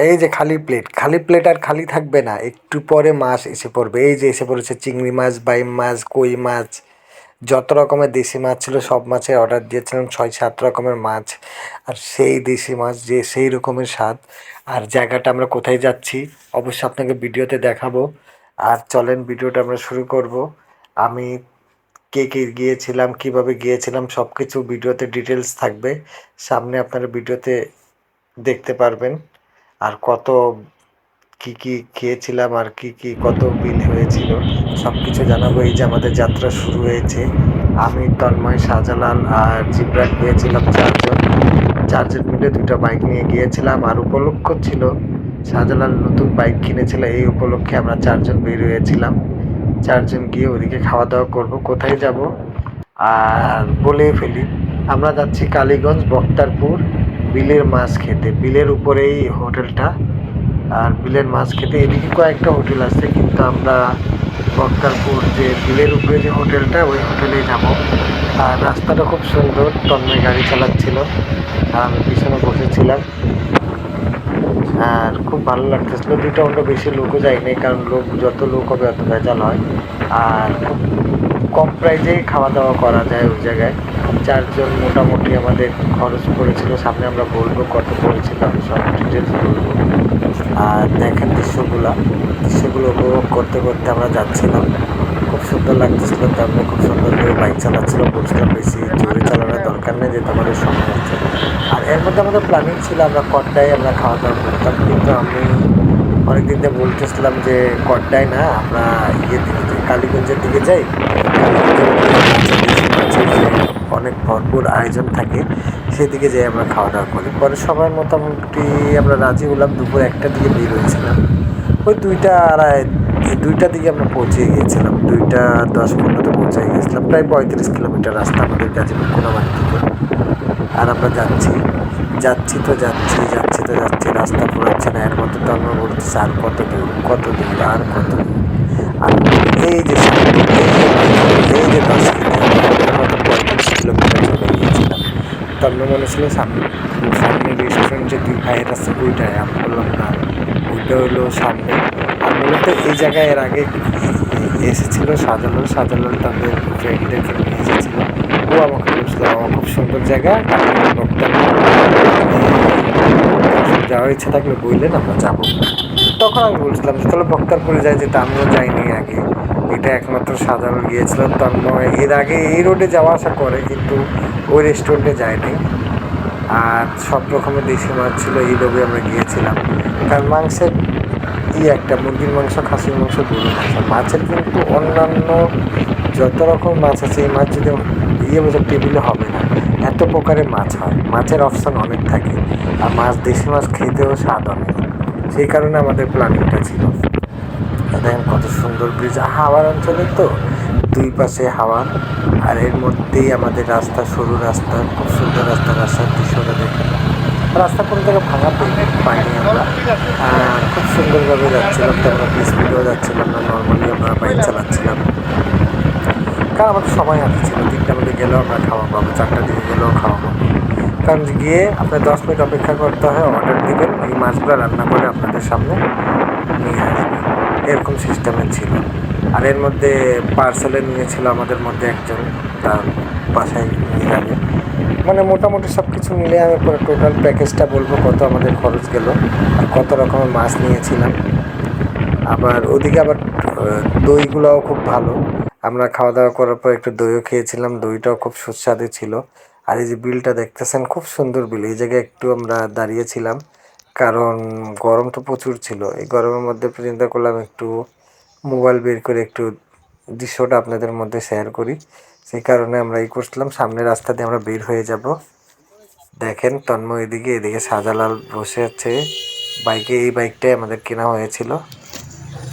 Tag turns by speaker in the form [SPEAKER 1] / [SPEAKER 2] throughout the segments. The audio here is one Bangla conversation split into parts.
[SPEAKER 1] এই যে খালি প্লেট আর খালি থাকবে না, একটু পরে মাছ এসে পড়বে। এই যে এসে পড়েছে চিংড়ি মাছ, বাইম মাছ, কই মাছ, যত রকমের দেশি মাছ ছিল সব মাছের অর্ডার দিয়েছিলাম, 6-7 রকমের মাছ। আর সেই দেশি মাছ যে সেই রকমের স্বাদ। আর জায়গাটা আমরা কোথায় যাচ্ছি অবশ্যই আপনাকে ভিডিওতে দেখাবো। আর চলেন ভিডিওটা আমরা শুরু করব। আমি কে কে গিয়েছিলাম, কিভাবে গিয়েছিলাম, সব কিছু ভিডিওতে ডিটেলস থাকবে। সামনে আপনারা ভিডিওতে দেখতে পারবেন। আর কত কি কি খেয়েছিলাম আর কি কি কত বিল হয়েছিল সব কিছু জানাবো। এই যে আমাদের যাত্রা শুরু হয়েছে। আমি, তন্ময়, শাহজালাল আর জিব্রান গিয়েছিলাম চারজন। চারজন মিলে দুটো বাইক নিয়ে গিয়েছিলাম। আর উপলক্ষ ছিল শাহজালাল নতুন বাইক কিনেছিল, এই উপলক্ষে আমরা চারজন বের হয়েছিলাম। চারজন গিয়ে ওদিকে খাওয়া দাওয়া করব। কোথায় যাব আর বলে ফেলি, আমরা যাচ্ছি কালীগঞ্জ বক্তারপুর বিলের মাছ খেতে। বিলের উপরেই হোটেলটা। আর বিলের মাছ খেতে এদিকে কয়েকটা হোটেল আছে, কিন্তু আমরা বক্তারপুর যে বিলের উপরে যে হোটেলটা ওই হোটেলেই যাব। আর রাস্তাটা খুব সুন্দর, তন্ময় গাড়ি চালাচ্ছিল আর আমি পিছনে বসেছিলাম। আর খুব ভালো লাগতেছিল। দুটো অন্য বেশি লোকও যায়নি, কারণ যত লোক হবে অত ভেজাল হয়। আর খুব কম প্রাইজেই খাওয়া দাওয়া করা যায় ওই জায়গায়। চারজন মোটামুটি আমাদের খরচ পড়েছিল, সামনে আমরা বলবো কত পড়েছিল, আমি সব ডিটেলস বলবো। আর দেখেন দৃশ্যগুলো উপভোগ করতে করতে আমরা যাচ্ছিলাম। খুব সুন্দর লাগতেছিল, তারপরে খুব সুন্দর করে বাইক চালাচ্ছিল। বলছিলাম বেশি জোরে চালানোর দরকার নেই, যেহেতু আমাদের সময় হচ্ছে। আর এর মধ্যে আমাদের প্ল্যানিং ছিল আমরা কড্ডায় আমরা খাওয়া দাওয়া করতাম, কিন্তু আমি অনেকদিন থেকে বলতেছিলাম যে কড্ডায় না, আমরা ইয়ের দিকে যাই, কালীগঞ্জের দিকে যাই। মাছের যে অনেক ভরপুর আয়োজন থাকে সেদিকে যেয়ে আমরা খাওয়া দাওয়া করি। পরে সবাই মোটামুটি আমরা রাজি হলাম। দুপুর 1টার দিকে বের হয়েছিলাম। ওই 2টার দিকে আমরা পৌঁছে গিয়েছিলাম। 2:10-15 পৌঁছে গিয়েছিলাম। প্রায় 35 কিলোমিটার রাস্তা আমাদের গাজীপুর কোনাবাড়ি থেকে। আর আমরা যাচ্ছি রাস্তা ফুরাচ্ছে না। এর মধ্যে তো আমরা বলতেছি আর কত দূর, কত দূর, আর কত দূর। আর এই যে সামনে, এই যে 10 কিলোমিটার, মতো 35 কিলোমিটার চলে গিয়েছিলাম। তো আমরা মনে ছিল সামনে রেস্টুরেন্ট যে 2 ভাইয়ের আছে ওইটাই। আমি বললাম না, ওইটা হলো সামনে। আর মূলত এই জায়গায় এর আগে এসেছিল শাহজালাল তাদের ফ্রেন্ডদেরকে নিয়ে এসেছিল। ও আমাকে বলছিল খুব সুন্দর জায়গা, যাওয়ার ইচ্ছা থাকলে বললেন আমরা যাবো। তখন আমি বলছিলাম যে তাহলে বক্তারপুরে যাই, যেটা আমিও যাইনি আগে। এটা একমাত্র শাহজালাল গিয়েছিল। তন্ময় এর আগে এই রোডে যাওয়া আসা করে, কিন্তু ওই রেস্টুরেন্টে যায়নি। আর সব রকমের দেশি মাছ ছিল, এই লোভে আমরা গিয়েছিলাম। কারণ মাংসের একটা মুরগির মাংস, খাসির মাংস, গরুর মাংস, মাছের কিন্তু অন্যান্য যত রকম মাছ আছে এই মাছ যদি বোঝা টেবিলে হবে না, এত প্রকারের মাছ হয়। মাছের অপশান অনেক থাকে। আর দেশি মাছ খেতেও স্বাদ অনেক। সেই কারণে আমাদের প্ল্যানিংটা ছিল। দেখেন কত সুন্দর ব্রিজ, হাওয়ার অঞ্চলে তো দুই পাশে হাওয়া। আর এর মধ্যেই আমাদের রাস্তা, সরু রাস্তা, খুব সুন্দর রাস্তার দৃশ্যটা দেখেন। রাস্তা কোনো জায়গায় ভাঙা পাইনি আমরা। খুব সুন্দরভাবে যাচ্ছিলাম, তো আমরা স্পিডেও যাচ্ছিলাম না, নর্মালি আমরা বাইক চালাচ্ছিলাম। কারণ আমাদের সময় হাতে ছিল, 3টার মধ্যে গেলেও আমরা খাওয়া পাবো, 4টার দিকে গেলেও খাওয়া পাবো। কারণ গিয়ে আপনার 10 মিনিট অপেক্ষা করতে হয়, অর্ডার দিবেন, এই মাছগুলো রান্না করে আপনাদের সামনে নিয়ে আসবে, এরকম সিস্টেমের ছিল। আর এর মধ্যে পার্সেলে নিয়েছিল আমাদের মধ্যে একজন, তার বাসায় নিয়ে যাবে। মানে মোটামুটি সব কিছু মিলে আমি পুরো টোটাল প্যাকেজটা বলবো কত আমাদের খরচ গেল আর কত রকমের মাছ নিয়েছিলাম। আবার ওদিকে আবার দইগুলোও খুব ভালো। আমরা খাওয়া দাওয়া করার পর একটু দইও খেয়েছিলাম, দইটাও খুব সুস্বাদু ছিল। আর এই যে বিলটা দেখতেছেন, খুব সুন্দর বিল। এই জায়গায় একটু আমরা দাঁড়িয়েছিলাম, কারণ গরম তো প্রচুর ছিল। এই গরমের মধ্যে চিন্তা করলাম একটু মোবাইল বের করে একটু দৃশ্যটা আপনাদের মধ্যে শেয়ার করি। সেই কারণে আমরা করছিলাম। সামনের রাস্তা দিয়ে আমরা বের হয়ে যাব। দেখেন তন্ময় এদিকে শাহজালাল বসে আছে বাইকে। এই বাইকটাই আমাদের কেনা হয়েছিল।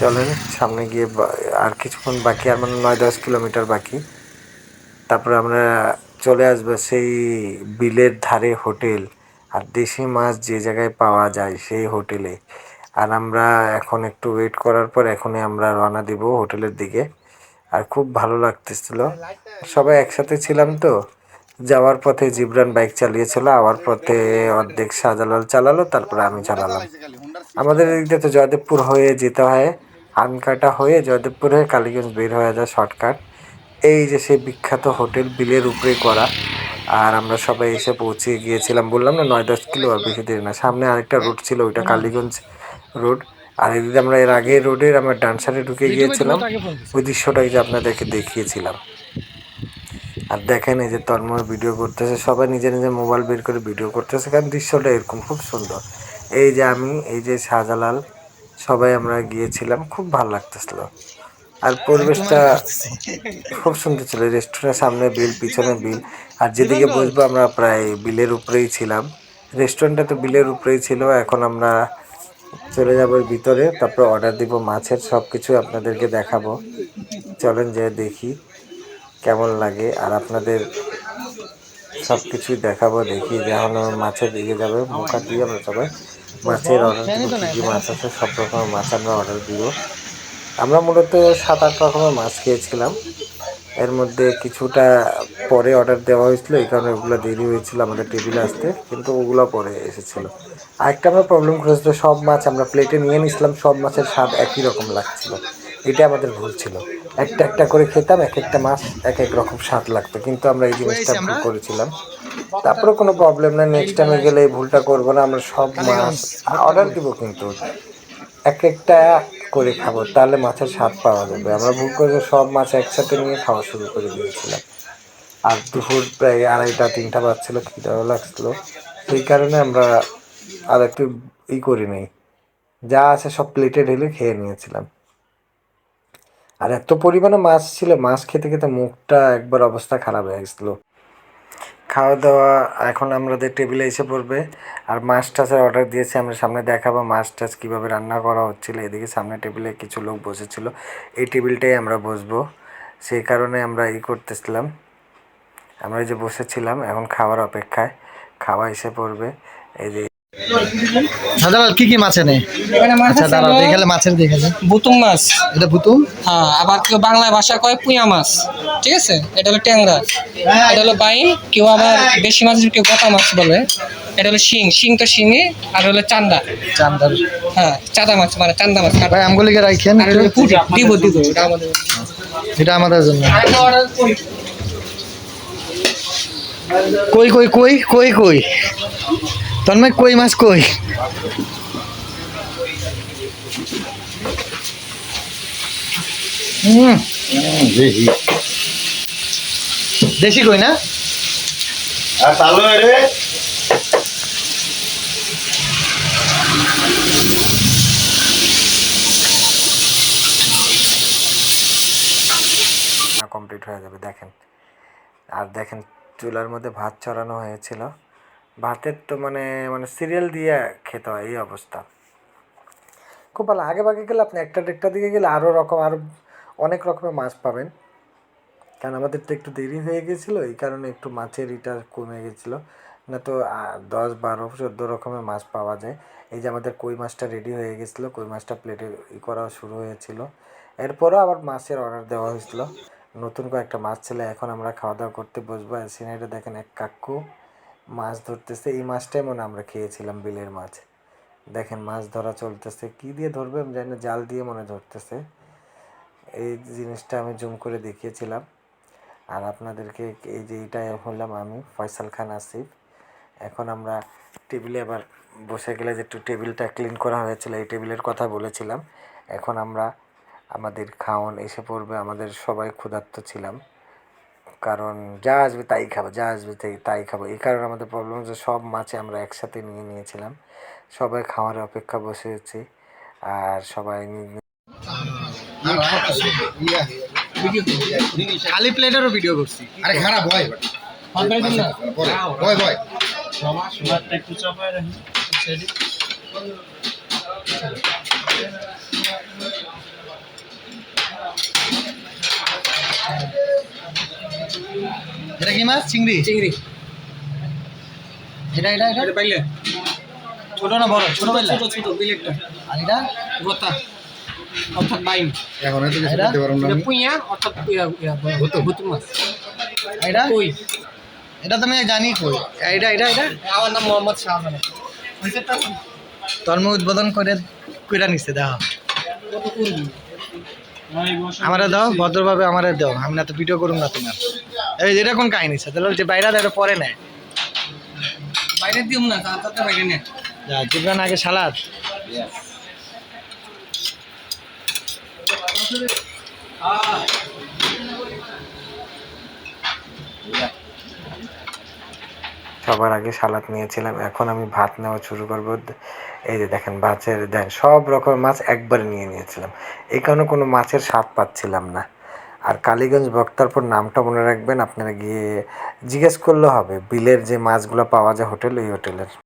[SPEAKER 1] চলেন সামনে গিয়ে, আর কিছুক্ষণ বাকি, আর মানে 9-10 কিলোমিটার বাকি। তারপরে আমরা চলে আসবো সেই বিলের ধারে হোটেল। আর দেশি মাছ যে জায়গায় পাওয়া যায় সেই হোটেলে। আর আমরা এখন একটু ওয়েট করার পর এখনই আমরা রওনা দিব হোটেলের দিকে। আর খুব ভালো লাগতেছিল, সবাই একসাথে ছিলাম তো, যাওয়ার পথে জিবরান বাইক চালিয়েছিল, আবার পথে অর্ধেক শাহজালাল চালালো, তারপরে আমি চালালাম। আমাদের এদিকে তো জয়দেবপুর হয়ে যেতে হয়, আনকাটা হয়ে জয়দেবপুর হয়ে কালীগঞ্জ বের হয়ে যায় শর্টকাট। এই যে সেই বিখ্যাত হোটেল বিলের উপরে করা, আর আমরা সবাই এসে পৌঁছে গিয়েছিলাম, বললাম না 9-10 কিলো, আর বেশি দেরি না। সামনে আরেকটা রোড ছিল, ওইটা কালীগঞ্জ রোড। আর এদিকে আমরা এর আগে রোডের আমরা ডান সাইডে ঢুকে গিয়েছিলাম, ওই দৃশ্যটাই যে আপনাদেরকে দেখিয়েছিলাম। আর দেখেন এই যে তন্ময় ভিডিও করতেছে, সবাই নিজের নিজের মোবাইল বের করে ভিডিও করতেছে, কারণ দৃশ্যটা এরকম খুব সুন্দর। এই যে আমি, এই যে শাহজালাল, সবাই আমরা গিয়েছিলাম, খুব ভালো লাগতেছিল। আর পরিবেশটা খুব সুন্দর ছিল। রেস্টুরেন্টের সামনে বিল, পিছনে বিল, আর যেদিকে বসবো আমরা প্রায় বিলের উপরেই ছিলাম। রেস্টুরেন্টটা তো বিলের উপরেই ছিল। এখন আমরা চলে যাবো ভিতরে, তারপর অর্ডার দিব মাছের, সব কিছু আপনাদেরকে দেখাবো। চলেন যে দেখি কেমন লাগে, আর আপনাদের সব কিছুই দেখাবো। দেখি যখন মাছের দিকে যাবে, মুখ হাত দিয়ে আমরা সবাই মাছের অর্ডার দিব। কী কী মাছ আছে, সব রকমের মাছ আমরা অর্ডার দিব। আমরা মূলত 7-8 রকমের মাছ খেয়েছিলাম, এর মধ্যে কিছুটা পরে অর্ডার দেওয়া হয়েছিল, এই কারণে ওগুলো দেরি হয়েছিল আমাদের টেবিলে আসতে, কিন্তু ওগুলো পরে এসেছিলো। আরেকটা আমরা প্রবলেম করেছিল, সব মাছ আমরা প্লেটে নিয়ে নিয়েছিলাম, সব মাছের স্বাদ একই রকম লাগছিল। এটা আমাদের ভুল ছিল। একটা একটা করে খেতাম, এক একটা মাছ এক এক রকম স্বাদ লাগতো, কিন্তু আমরা এই জিনিসটা ভুল করেছিলাম। তারপরে কোনো প্রবলেম নেই, নেক্সট টাইমে গেলে এই ভুলটা করবো না। আমরা সব মাছ অর্ডার দিব, কিন্তু এক একটা করে খাবো, তাহলে মাছের স্বাদ পাওয়া যাবে। আমরা ভুল করে সব মাছ একসাথে নিয়ে খাওয়া শুরু করে দিয়েছিলাম। আর দুপুর প্রায় 2:30-3টা বাজছিল, খিদাও লাগছিল, সেই কারণে আমরা আর একটু করি নাই, যা আছে সব প্লেটে ঢেলে খেয়ে নিয়েছিলাম। আর এত পরিমাণে মাছ ছিল, মাছ খেতে খেতে মুখটা একবার অবস্থা খারাপ হয়ে গেছিলো। খাওয়া দাওয়া এখন আমাদের টেবিলে এসে পড়বে। আর মাছ টাছের অর্ডার দিয়েছি, আমরা সামনে দেখাবো মাছ টাছ কীভাবে রান্না করা হচ্ছিলো। এদিকে সামনে টেবিলে কিছু লোক বসেছিল, এই টেবিলটাই আমরা বসবো, সেই কারণে আমরা করতেছিলাম। আমরা এই যে বসেছিলাম এখন খাওয়ার অপেক্ষায়, খাওয়া এসে পড়বে। এই যে
[SPEAKER 2] কি কি মাছ এনে?
[SPEAKER 3] এখানে মাছ
[SPEAKER 2] আচ্ছা
[SPEAKER 3] আছে
[SPEAKER 2] দাঁড়া,
[SPEAKER 3] হলো
[SPEAKER 2] দেখালে মাছের দেখালে
[SPEAKER 3] বুতুম মাছ।
[SPEAKER 2] এটা বুতুম।
[SPEAKER 3] হ্যাঁ, আবার কেউ বাংলা ভাষা কয় পুঁয়া মাছ, ঠিক আছে। এটা হলো ট্যাংরা, এটা হলো বাইম, কেউ আবার বেশি মাছ কেউ গোটা মাছ বলে। এটা হলো শিং, শিং তো শিঙি, আর হলো চান্দা,
[SPEAKER 2] চান্দার।
[SPEAKER 3] হ্যাঁ চাঁদা মাছ মানে চান্দা মাছ।
[SPEAKER 2] ভাই আমগুলিকে রাখেন,
[SPEAKER 3] আর হলো পুঁটি, দিব দিব, এটা আমাদের,
[SPEAKER 2] এটা আমাদের জন্য।
[SPEAKER 3] আরেকটা অর্ডার করি।
[SPEAKER 2] কই কই কই কই কই তন্ময়, কই মাছ কই? দেশি কই না?
[SPEAKER 4] আর চালু রে
[SPEAKER 1] কমপ্লিট হয়ে যাবে দেখেন। আর দেখেন চুলার মধ্যে ভাত চড়ানো হয়েছিল, ভাতের তো মানে মানে সিরিয়াল দিয়ে খেতে হয়, এই অবস্থা। খুব ভালো। আগে ভাগে গেলে আপনি একটা দেড়টা দিকে গেলে আরও অনেক রকমের মাছ পাবেন, কারণ আমাদের তো একটু দেরি হয়ে গেছিলো, এই কারণে একটু মাছের ইটা কমে গেছিলো, না তো 10-12-14 রকমের মাছ পাওয়া যায়। এই যে আমাদের কই মাছটা রেডি হয়ে গেছিলো, কই মাছটা প্লেটে করা শুরু হয়েছিল। এরপরও আবার মাছের অর্ডার দেওয়া হয়েছিল, নতুন কয়েকটা মাছ ছিল। এখন আমরা খাওয়া দাওয়া করতে বসবো। আর সিনারিটা দেখেন, এক কাকু মাছ ধরতেছে, এই মাছটাই মনে আমরা খেয়েছিলাম, বিলের মাছ। দেখেন মাছ ধরা চলতেছে, কি দিয়ে ধরবে আমি জানি না, জাল দিয়ে মনে ধরতেছে। এই জিনিসটা আমি জুম করে দেখিয়েছিলাম। আর আপনাদেরকে এই যে এইটাই হলাম আমি, ফয়সাল খান আসিফ। এখন আমরা টেবিলে আবার বসে গেলে, যে একটু টেবিলটা ক্লিন করা হয়েছিল, এই টেবিলের কথা বলেছিলাম। এখন আমরা আমাদের খাওয়ান এসে পড়বে, আমাদের সবাই ক্ষুধার্ত ছিলাম, কারণ যা আসবে তাই খাবো, যা আসবে তাই খাবো। এই কারণে আমাদের প্রবলেম হচ্ছে, সব মাছে আমরা একসাথে নিয়েছিলাম, সবাই খাওয়ার অপেক্ষা বসেছি। আর সবাই
[SPEAKER 2] খালি প্লেটেরও ভিডিও করছি।
[SPEAKER 4] আরে খারাপ হয় ভয় ভয়
[SPEAKER 2] এটা কি মাছ? চিংড়ি।
[SPEAKER 3] চিংড়ি।
[SPEAKER 2] এটা এটা এটা
[SPEAKER 3] এটা পাইলে
[SPEAKER 2] ছোট না বড়? ছোট পাইলা?
[SPEAKER 3] ছোট ছোট বিলেটটা,
[SPEAKER 2] আর এটা
[SPEAKER 3] গোতা অর্থাৎ বাইম,
[SPEAKER 4] এখন এত কিছু
[SPEAKER 2] এটা?
[SPEAKER 4] করতে পারবো না
[SPEAKER 3] এটা
[SPEAKER 4] আমি।
[SPEAKER 3] পুঁয়া অর্থাৎ বুতুম মাছ।
[SPEAKER 2] এটা
[SPEAKER 3] কই
[SPEAKER 2] এটা তো আমি জানি কই। এটা
[SPEAKER 3] আমার নাম মোহাম্মদ শাহজাহান। হয়েছে তো?
[SPEAKER 2] তন্ময় উদ্বোধন করে কইরা নিচ্ছে দেখো।
[SPEAKER 3] কত করবি?
[SPEAKER 2] আমারে দাও, ভদ্রভাবে আমারে দাও, আমি না তো ভিডিও করুম না তোমার। এই এটা কোন কাহিনী আছে? তাহলে যে বাইরে এটা পরে নেয়।
[SPEAKER 3] বাইরে দিউম না, তাড়াতাড়ি বাইরে নে।
[SPEAKER 2] যা জিবরান আগে সালাদ।
[SPEAKER 1] সবার আগে সালাদ নিয়েছিলাম, এখন আমি ভাত নেওয়া শুরু করব। এই যে দেখেন মাছের দেন সব রকমের মাছ একবারে নিয়েছিলাম, এই কারণে কোনো মাছের স্বাদ পাচ্ছিলাম না। আর কালীগঞ্জ বক্তারপুর নামটা মনে রাখবেন, আপনারা গিয়ে জিজ্ঞেস করলে হবে বিলের যে মাছগুলো পাওয়া যায় হোটেল, ওই হোটেলের।